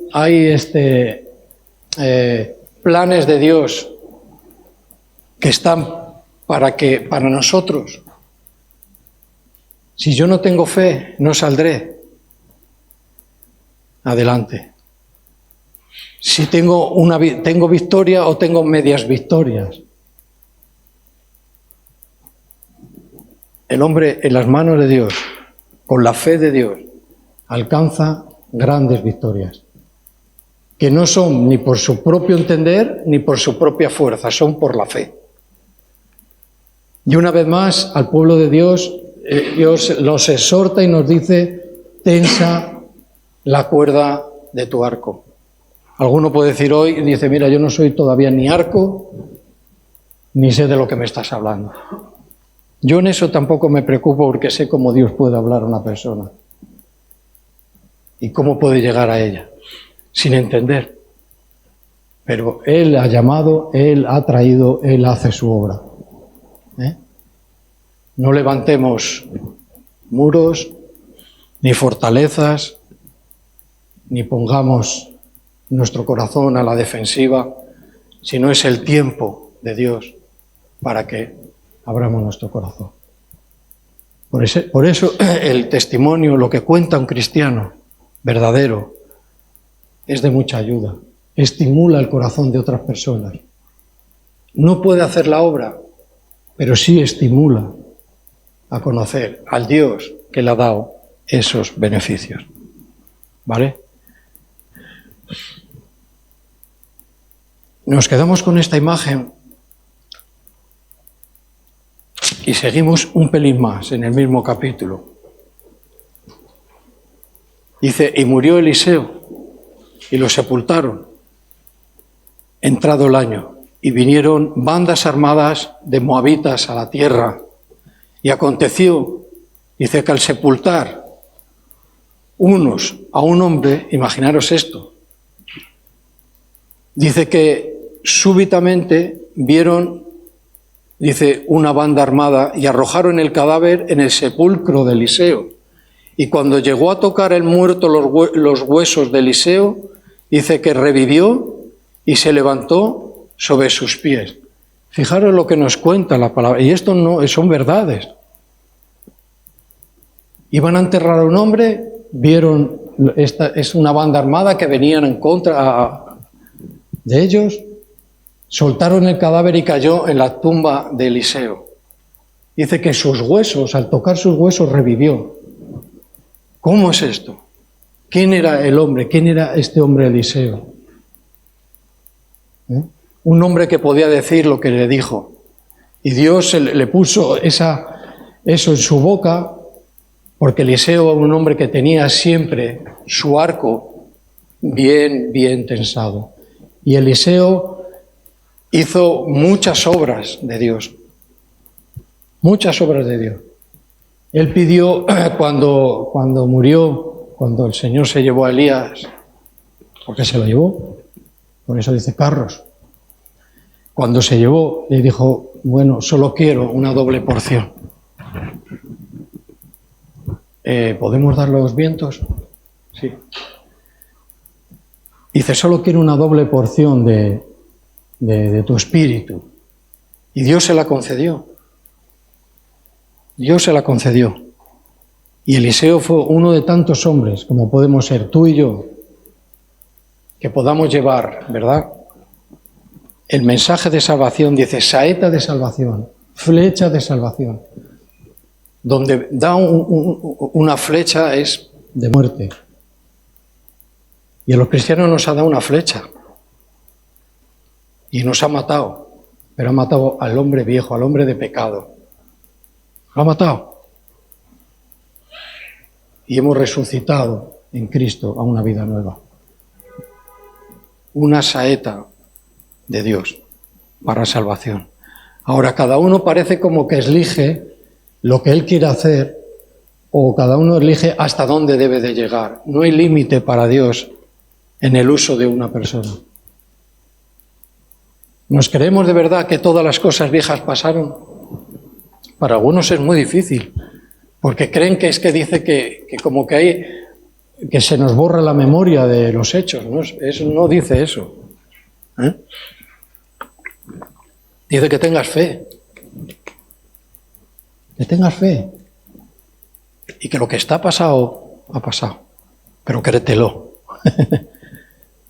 planes de Dios que están para nosotros. Si yo no tengo fe, no saldré adelante. Si tengo victoria o tengo medias victorias. El hombre en las manos de Dios, con la fe de Dios, alcanza grandes victorias, que no son ni por su propio entender ni por su propia fuerza, son por la fe. Y una vez más, al pueblo de Dios, Dios los exhorta y nos dice, tensa la cuerda de tu arco. Alguno puede decir hoy, dice, mira, yo no soy todavía ni arco, ni sé de lo que me estás hablando. Yo en eso tampoco me preocupo porque sé cómo Dios puede hablar a una persona y cómo puede llegar a ella, sin entender. Pero Él ha llamado, Él ha traído, Él hace su obra. No levantemos muros, ni fortalezas, ni pongamos nuestro corazón a la defensiva, sino es el tiempo de Dios para que abramos nuestro corazón. Por eso el testimonio, lo que cuenta un cristiano verdadero, es de mucha ayuda. Estimula el corazón de otras personas. No puede hacer la obra, pero sí estimula a conocer al Dios que le ha dado esos beneficios. ¿Vale? Nos quedamos con esta imagen y seguimos un pelín más en el mismo capítulo. Dice, y murió Eliseo y lo sepultaron, entrado el año, y vinieron bandas armadas de moabitas a la tierra. Y aconteció, dice, que al sepultar unos a un hombre, imaginaros esto, dice que súbitamente vieron, dice, una banda armada y arrojaron el cadáver en el sepulcro de Eliseo. Y cuando llegó a tocar el muerto los huesos de Eliseo, dice que revivió y se levantó sobre sus pies. Fijaros lo que nos cuenta la palabra. Y esto no son verdades. Iban a enterrar a un hombre, vieron, esta es una banda armada que venían en contra de ellos, soltaron el cadáver y cayó en la tumba de Eliseo. Dice que sus huesos, al tocar sus huesos, revivió. ¿Cómo es esto? ¿Quién era el hombre? ¿Quién era este hombre Eliseo? Un hombre que podía decir lo que le dijo. Y Dios le puso eso en su boca, porque Eliseo era un hombre que tenía siempre su arco bien tensado. Y Eliseo hizo muchas obras de Dios. Muchas obras de Dios. Él pidió, cuando murió, cuando el Señor se llevó a Elías, porque se lo llevó, por eso dice carros. Cuando se llevó, le dijo, bueno, solo quiero una doble porción. ¿Podemos dar los vientos? Sí. Dice, solo quiero una doble porción de tu espíritu. Y Dios se la concedió. Dios se la concedió. Y Eliseo fue uno de tantos hombres, como podemos ser tú y yo, que podamos llevar, ¿verdad?, el mensaje de salvación. Dice, saeta de salvación, flecha de salvación. Donde da una flecha es de muerte. Y a los cristianos nos ha dado una flecha. Y nos ha matado. Pero ha matado al hombre viejo, al hombre de pecado. Lo ha matado. Y hemos resucitado en Cristo a una vida nueva. Una saeta de Dios para salvación. Ahora, cada uno parece como que elige lo que él quiere hacer, o cada uno elige hasta dónde debe de llegar. No hay límite para Dios en el uso de una persona. ¿Nos creemos de verdad que todas las cosas viejas pasaron? Para algunos es muy difícil, porque creen que es que dice que como que hay, que se nos borra la memoria de los hechos. No dice eso. Dice que tengas fe. Que tengas fe. Y que lo que está pasado, ha pasado. Pero créetelo.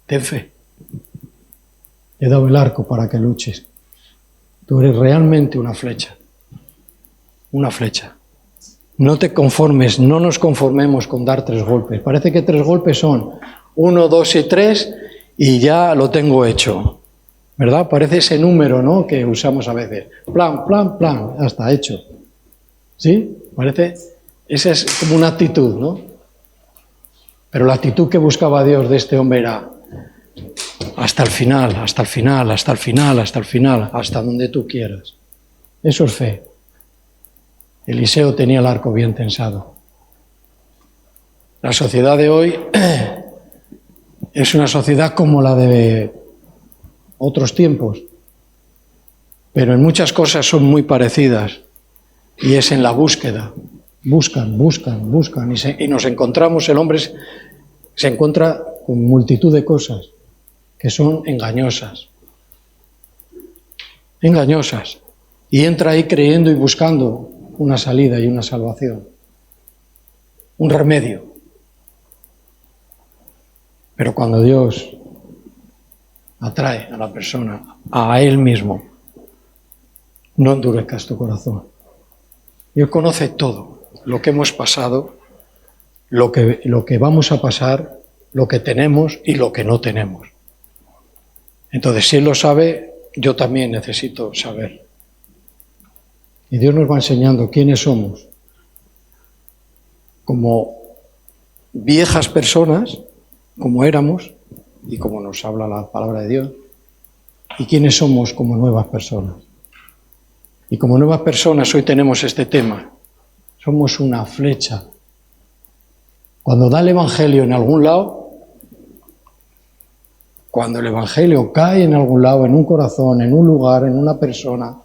Ten fe. Te he dado el arco para que luches. Tú eres realmente una flecha. Una flecha. No te conformes, no nos conformemos con dar 3 golpes. Parece que 3 golpes son 1, 2 y 3 y ya lo tengo hecho. ¿Verdad? Parece ese número, ¿no?, que usamos a veces. Plan, plan, plan, ya está hecho. ¿Sí? Parece, esa es como una actitud, ¿no? Pero la actitud que buscaba Dios de este hombre era hasta el final, hasta el final, hasta el final, hasta el final, hasta donde tú quieras. Eso es fe. Eliseo tenía el arco bien tensado. La sociedad de hoy es una sociedad como la de otros tiempos, pero en muchas cosas son muy parecidas, y es en la búsqueda. Buscan, y nos encontramos, el hombre se encuentra con multitud de cosas que son engañosas, y entra ahí creyendo y buscando una salida y una salvación, un remedio. Pero cuando Dios atrae a la persona a Él mismo, no endurezcas tu corazón. Dios conoce todo, lo que hemos pasado, lo que vamos a pasar, lo que tenemos y lo que no tenemos. Entonces, si Él lo sabe, yo también necesito saber. Y Dios nos va enseñando quiénes somos. Como viejas personas, como éramos, y como nos habla la palabra de Dios, y quiénes somos como nuevas personas. Y como nuevas personas hoy tenemos este tema. Somos una flecha. Cuando da el Evangelio en algún lado, cuando el Evangelio cae en algún lado, en un corazón, en un lugar, en una persona,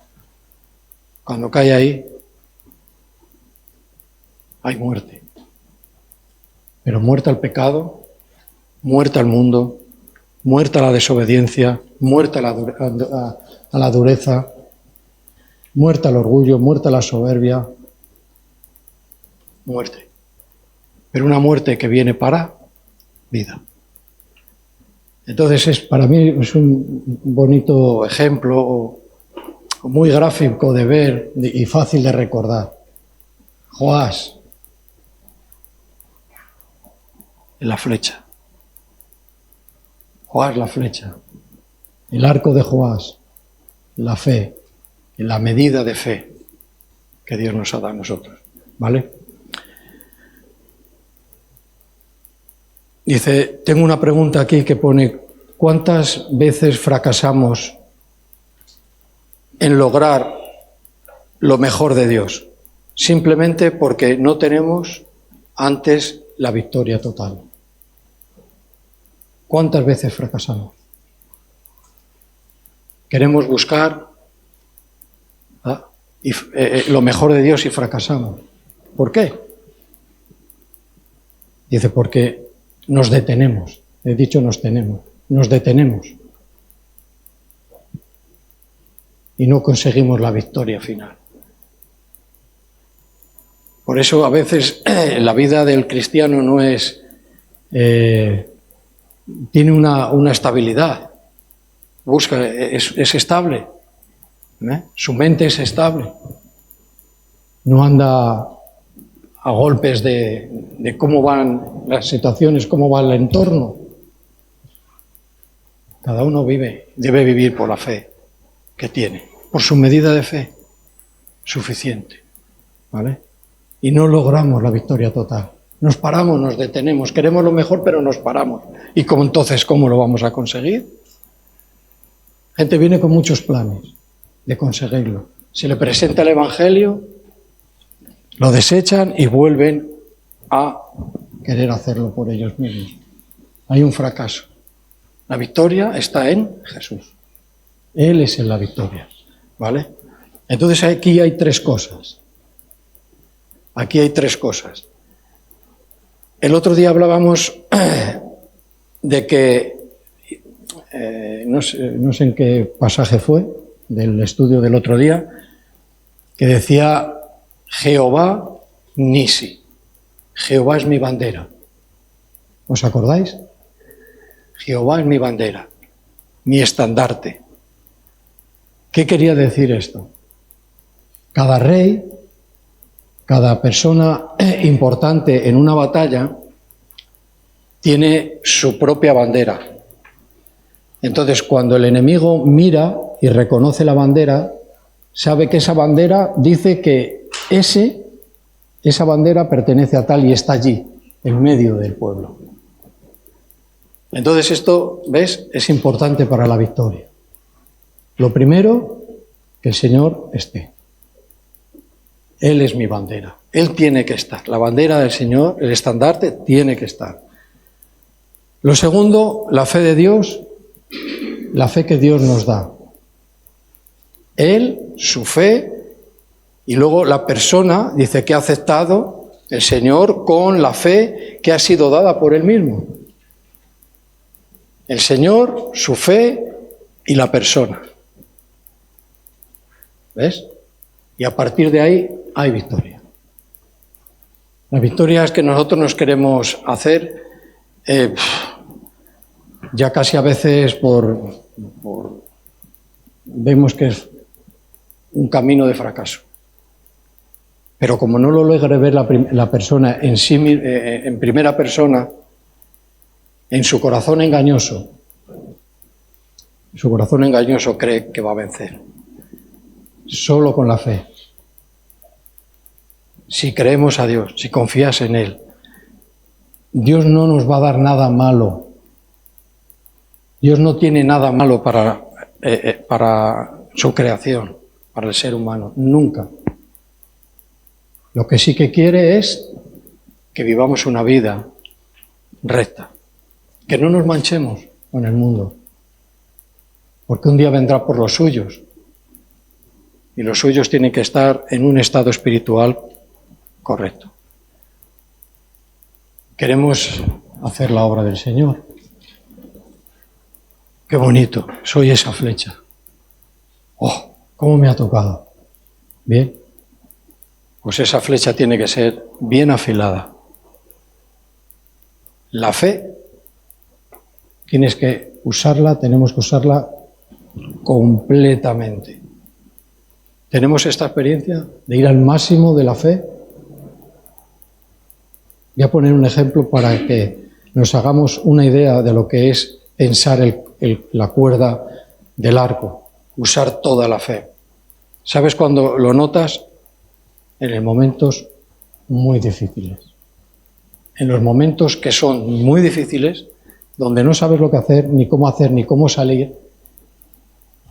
cuando cae ahí, hay muerte. Pero muerta al pecado, muerta al mundo, muerta a la desobediencia, muerta a la dureza, Muerte al orgullo, muerte a la soberbia, muerte. Pero una muerte que viene para vida. Entonces, para mí es un bonito ejemplo, muy gráfico de ver y fácil de recordar. Joás, la flecha. Joás, la flecha. El arco de Joás, la fe, la medida de fe que Dios nos ha dado a nosotros. ¿Vale? Dice, tengo una pregunta aquí que pone, ¿cuántas veces fracasamos en lograr lo mejor de Dios? Simplemente porque no tenemos antes la victoria total. ¿Cuántas veces fracasamos? Queremos buscar lo mejor de Dios y fracasamos. ¿Por qué? Dice, porque nos detenemos. He dicho nos detenemos. Y no conseguimos la victoria final. Por eso a veces la vida del cristiano no es... tiene una estabilidad. Es estable. Su mente es estable. No anda a golpes de cómo van las situaciones, cómo va el entorno. Cada uno debe vivir por la fe que tiene, por su medida de fe suficiente, ¿vale? Y no logramos la victoria total. Nos paramos, nos detenemos, queremos lo mejor, pero nos paramos. ¿Y entonces cómo lo vamos a conseguir? Gente viene con muchos planes de conseguirlo. Se le presenta el Evangelio, lo desechan y vuelven a querer hacerlo por ellos mismos. Hay un fracaso. La victoria está en Jesús. Él es en la victoria, ¿vale? Entonces aquí hay tres cosas. Aquí hay tres cosas. El otro día hablábamos de que, no sé en qué pasaje fue, del estudio del otro día, que decía Jehová Nisi. Jehová es mi bandera. ¿Os acordáis? Jehová es mi bandera, mi estandarte. ¿Qué quería decir esto? Cada rey, cada persona importante en una batalla tiene su propia bandera. Entonces, cuando el enemigo mira y reconoce la bandera, sabe que esa bandera dice que esa bandera pertenece a tal y está allí, en medio del pueblo. Entonces esto, ¿ves?, es importante para la victoria. Lo primero, que el Señor esté. Él es mi bandera. Él tiene que estar. La bandera del Señor, el estandarte, tiene que estar. Lo segundo, la fe de Dios, la fe que Dios nos da. Él, su fe, y luego la persona dice que ha aceptado el Señor con la fe que ha sido dada por Él mismo. El Señor, su fe y la persona. ¿Ves? Y a partir de ahí hay victoria. La victoria es que nosotros nos queremos hacer ya casi a veces vemos que es un camino de fracaso. Pero como no lo logra ver la persona en sí, en primera persona, en su corazón engañoso cree que va a vencer. Solo con la fe. Si creemos a Dios, si confías en Él, Dios no nos va a dar nada malo. Dios no tiene nada malo para su creación, para el ser humano, nunca. Lo que sí que quiere es que vivamos una vida recta, que no nos manchemos con el mundo, porque un día vendrá por los suyos, y los suyos tienen que estar en un estado espiritual correcto. Queremos hacer la obra del Señor. Qué bonito, soy esa flecha. ¡Oh, cómo me ha tocado! Bien, pues esa flecha tiene que ser bien afilada. La fe, tenemos que usarla completamente. ¿Tenemos esta experiencia de ir al máximo de la fe? Voy a poner un ejemplo para que nos hagamos una idea de lo que es tensar la cuerda del arco, usar toda la fe. ¿Sabes cuándo lo notas? En los momentos muy difíciles. En los momentos que son muy difíciles, donde no sabes lo que hacer, ni cómo salir,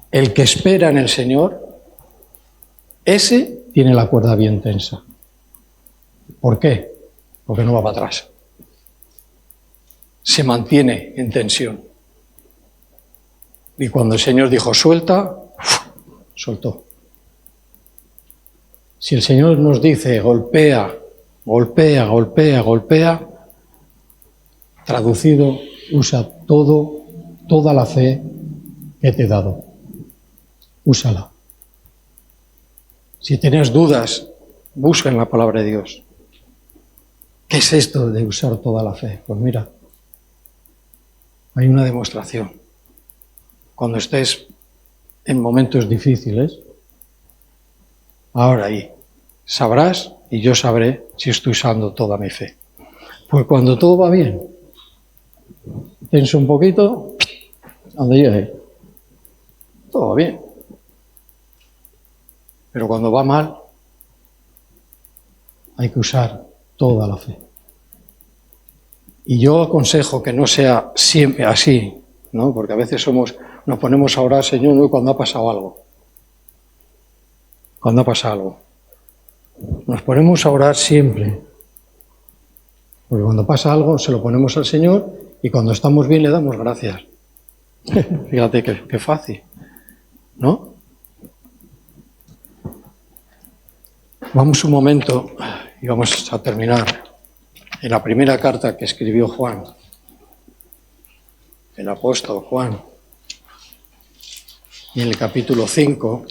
el que espera en el Señor, ese tiene la cuerda bien tensa. ¿Por qué? Porque no va para atrás. Se mantiene en tensión. Y cuando el Señor dijo suelta, soltó. Si el Señor nos dice golpea, golpea, golpea, golpea, traducido, usa toda la fe que te he dado. Úsala. Si tienes dudas, busca en la palabra de Dios. ¿Qué es esto de usar toda la fe? Pues mira, hay una demostración. Cuando estés en momentos difíciles, ahora ahí, sabrás y yo sabré si estoy usando toda mi fe. Pues cuando todo va bien, tenso un poquito, donde llegue, todo va bien. Pero cuando va mal, hay que usar toda la fe. Y yo aconsejo que no sea siempre así, ¿no? Porque a veces nos ponemos a orar, Señor, ¿no? Cuando ha pasado algo. Cuando ha pasado algo. Nos ponemos a orar siempre. Porque cuando pasa algo, se lo ponemos al Señor y cuando estamos bien le damos gracias. Fíjate qué fácil, ¿no? Vamos un momento y vamos a terminar en la primera carta que escribió Juan, el apóstol Juan, y en el capítulo 5,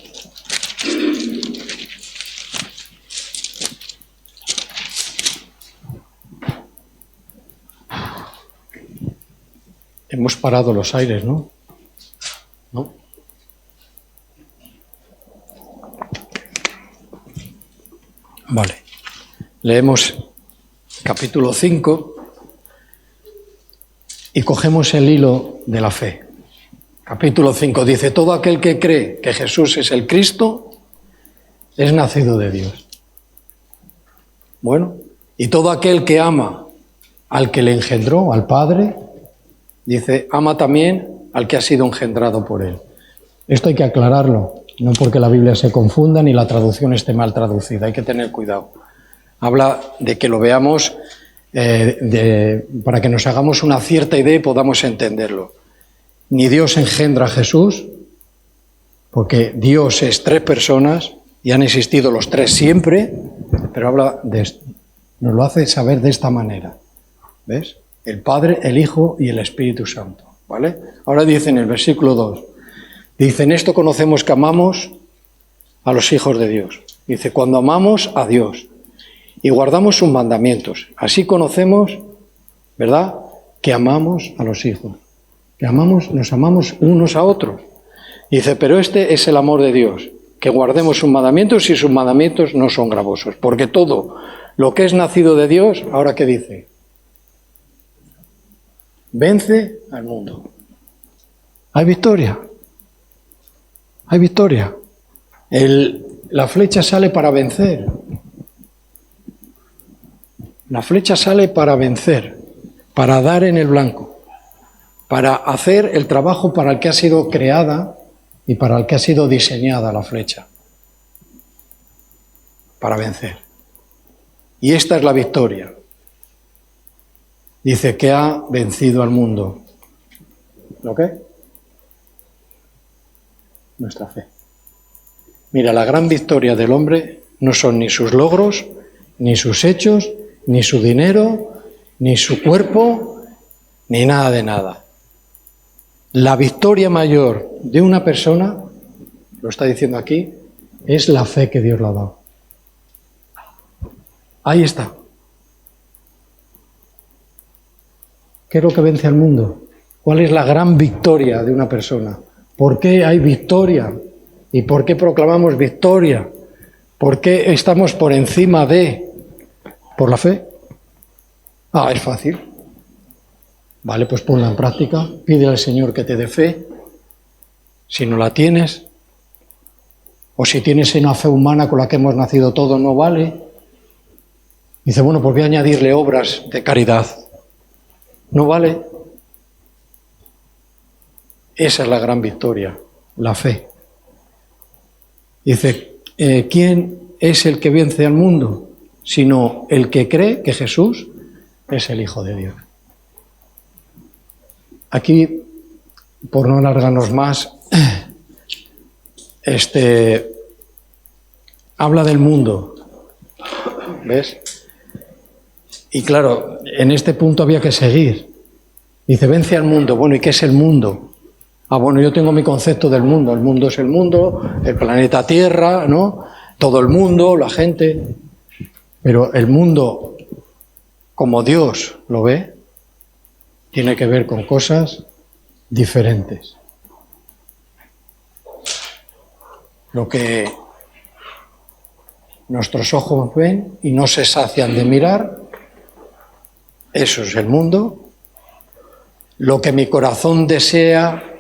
hemos parado los aires, ¿no? ¿No? Vale. Leemos capítulo 5 y cogemos el hilo de la fe. Capítulo 5 dice, todo aquel que cree que Jesús es el Cristo es nacido de Dios. Bueno, y todo aquel que ama al que le engendró, al Padre, dice, ama también al que ha sido engendrado por él. Esto hay que aclararlo, no porque la Biblia se confunda ni la traducción esté mal traducida, hay que tener cuidado. Habla de que lo veamos para que nos hagamos una cierta idea y podamos entenderlo. Ni Dios engendra a Jesús, porque Dios es tres personas y han existido los tres siempre, pero habla de esto. Nos lo hace saber de esta manera. ¿Ves? El Padre, el Hijo y el Espíritu Santo. ¿Vale? Ahora dice en el versículo 2, dice, en esto conocemos que amamos a los hijos de Dios. Dice, cuando amamos a Dios y guardamos sus mandamientos, así conocemos, ¿verdad?, que amamos a los hijos, que nos amamos unos a otros. Dice, pero este es el amor de Dios, que guardemos sus mandamientos y sus mandamientos no son gravosos, porque todo lo que es nacido de Dios, ¿ahora qué dice? Vence al mundo. Hay victoria. Hay victoria. La flecha sale para vencer. La flecha sale para vencer, para dar en el blanco, para hacer el trabajo para el que ha sido creada y para el que ha sido diseñada la flecha. Para vencer. Y esta es la victoria. Dice que ha vencido al mundo. ¿Lo qué? Nuestra fe. Mira, la gran victoria del hombre no son ni sus logros, ni sus hechos, ni su dinero, ni su cuerpo, ni nada de nada. La victoria mayor de una persona, lo está diciendo aquí, es la fe que Dios le ha dado. Ahí está. ¿Qué es lo que vence al mundo? ¿Cuál es la gran victoria de una persona? ¿Por qué hay victoria? ¿Y por qué proclamamos victoria? ¿Por qué estamos por encima de? ¿Por la fe? Ah, es fácil. Vale, pues ponla en práctica. Pide al Señor que te dé fe. Si no la tienes, o si tienes una fe humana con la que hemos nacido todos, no vale. Dice, bueno, pues voy a añadirle obras de caridad. No vale. Esa es la gran victoria, la fe. Dice, ¿quién es el que vence al mundo? Sino el que cree que Jesús es el Hijo de Dios. Aquí, por no alargarnos más, habla del mundo. ¿Ves? Y claro, en este punto había que seguir. Dice, vence al mundo. Bueno, ¿y qué es el mundo? Ah, bueno, yo tengo mi concepto del mundo. El mundo es el mundo, el planeta Tierra, ¿no? Todo el mundo, la gente. Pero el mundo, como Dios lo ve, tiene que ver con cosas diferentes. Lo que nuestros ojos ven y no se sacian de mirar, eso es el mundo. Lo que mi corazón desea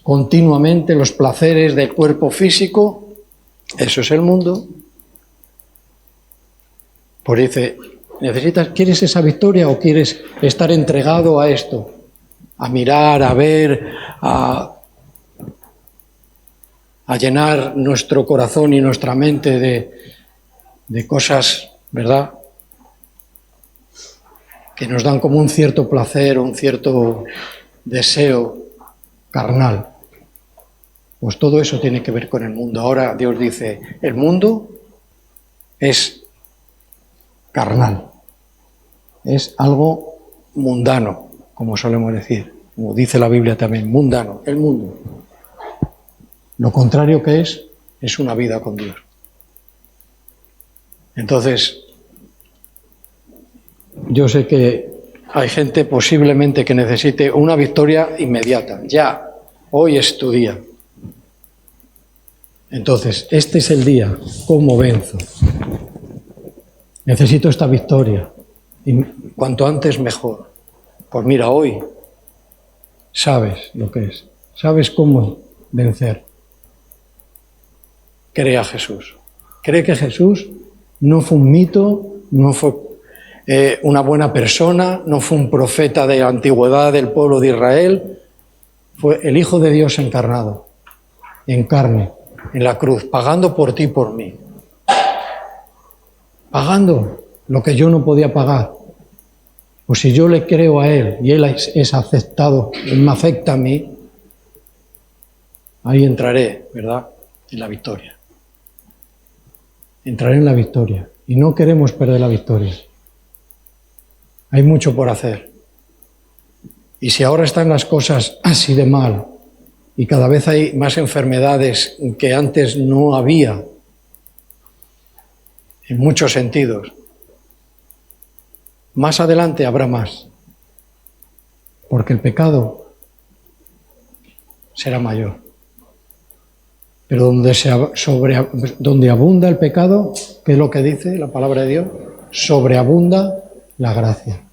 continuamente, los placeres del cuerpo físico, eso es el mundo. Pues dice, ¿quieres esa victoria o quieres estar entregado a esto? A mirar, a ver, a llenar nuestro corazón y nuestra mente de cosas, ¿verdad?, que nos dan como un cierto placer, un cierto deseo carnal. Pues todo eso tiene que ver con el mundo. Ahora Dios dice, el mundo es carnal, es algo mundano, como solemos decir, como dice la Biblia también, mundano, el mundo. Lo contrario que es una vida con Dios. Entonces, yo sé que hay gente posiblemente que necesite una victoria inmediata, ya, hoy es tu día. Entonces, este es el día, ¿cómo venzo? Necesito esta victoria, y cuanto antes mejor. Pues mira, hoy sabes lo que es, sabes cómo vencer. Cree a Jesús. Cree que Jesús no fue un mito, no fue una buena persona, no fue un profeta de la antigüedad del pueblo de Israel, fue el Hijo de Dios encarnado, en carne, en la cruz, pagando por ti y por mí. Pagando lo que yo no podía pagar. Pues si yo le creo a Él y Él es aceptado, Él me afecta a mí, ahí entraré, ¿verdad?, en la victoria. Entraré en la victoria. Y no queremos perder la victoria. Hay mucho por hacer. Y si ahora están las cosas así de mal, y cada vez hay más enfermedades que antes no había, en muchos sentidos, más adelante habrá más, porque el pecado será mayor. Pero donde abunda el pecado, ¿qué es lo que dice la palabra de Dios? Sobreabunda la gracia.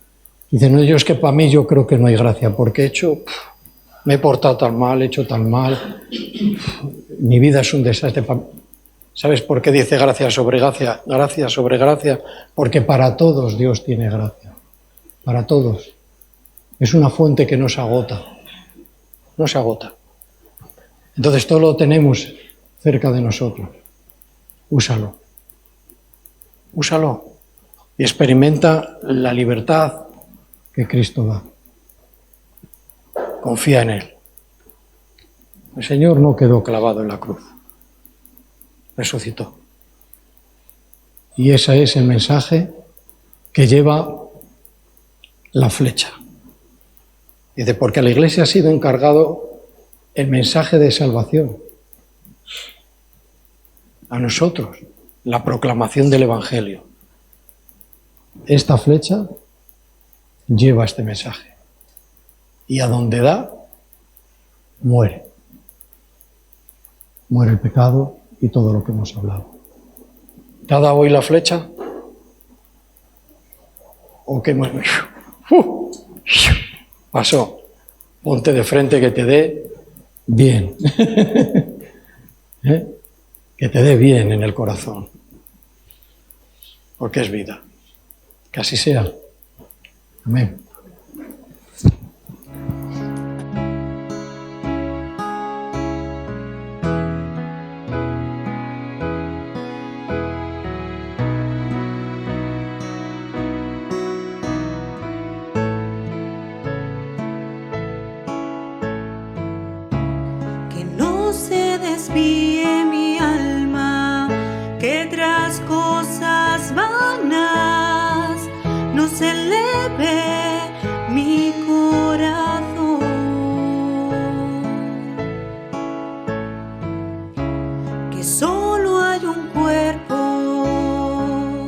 Dice, no, yo es que para mí yo creo que no hay gracia, porque me he portado tan mal, he hecho tan mal, mi vida es un desastre. ¿Sabes por qué dice gracia sobre gracia? Gracia sobre gracia, porque para todos Dios tiene gracia. Para todos. Es una fuente que no se agota. No se agota. Entonces todo lo tenemos cerca de nosotros. Úsalo. Úsalo. Y experimenta la libertad que Cristo da. Confía en Él. El Señor no quedó clavado en la cruz. Resucitó. Y ese es el mensaje que lleva la flecha. Dice, porque a la Iglesia ha sido encargado el mensaje de salvación. a nosotros, la proclamación del Evangelio. Esta flecha lleva este mensaje. Y a donde da, muere. Muere el pecado y todo lo que hemos hablado. ¿Te ha dado hoy la flecha? ¿O qué? Pasó. Ponte de frente que te dé bien. Que te dé bien en el corazón. Porque es vida. Que así sea. Amén. Que no se desvíe mi alma, que tras cosas vanas no se eleve mi corazón. Que soy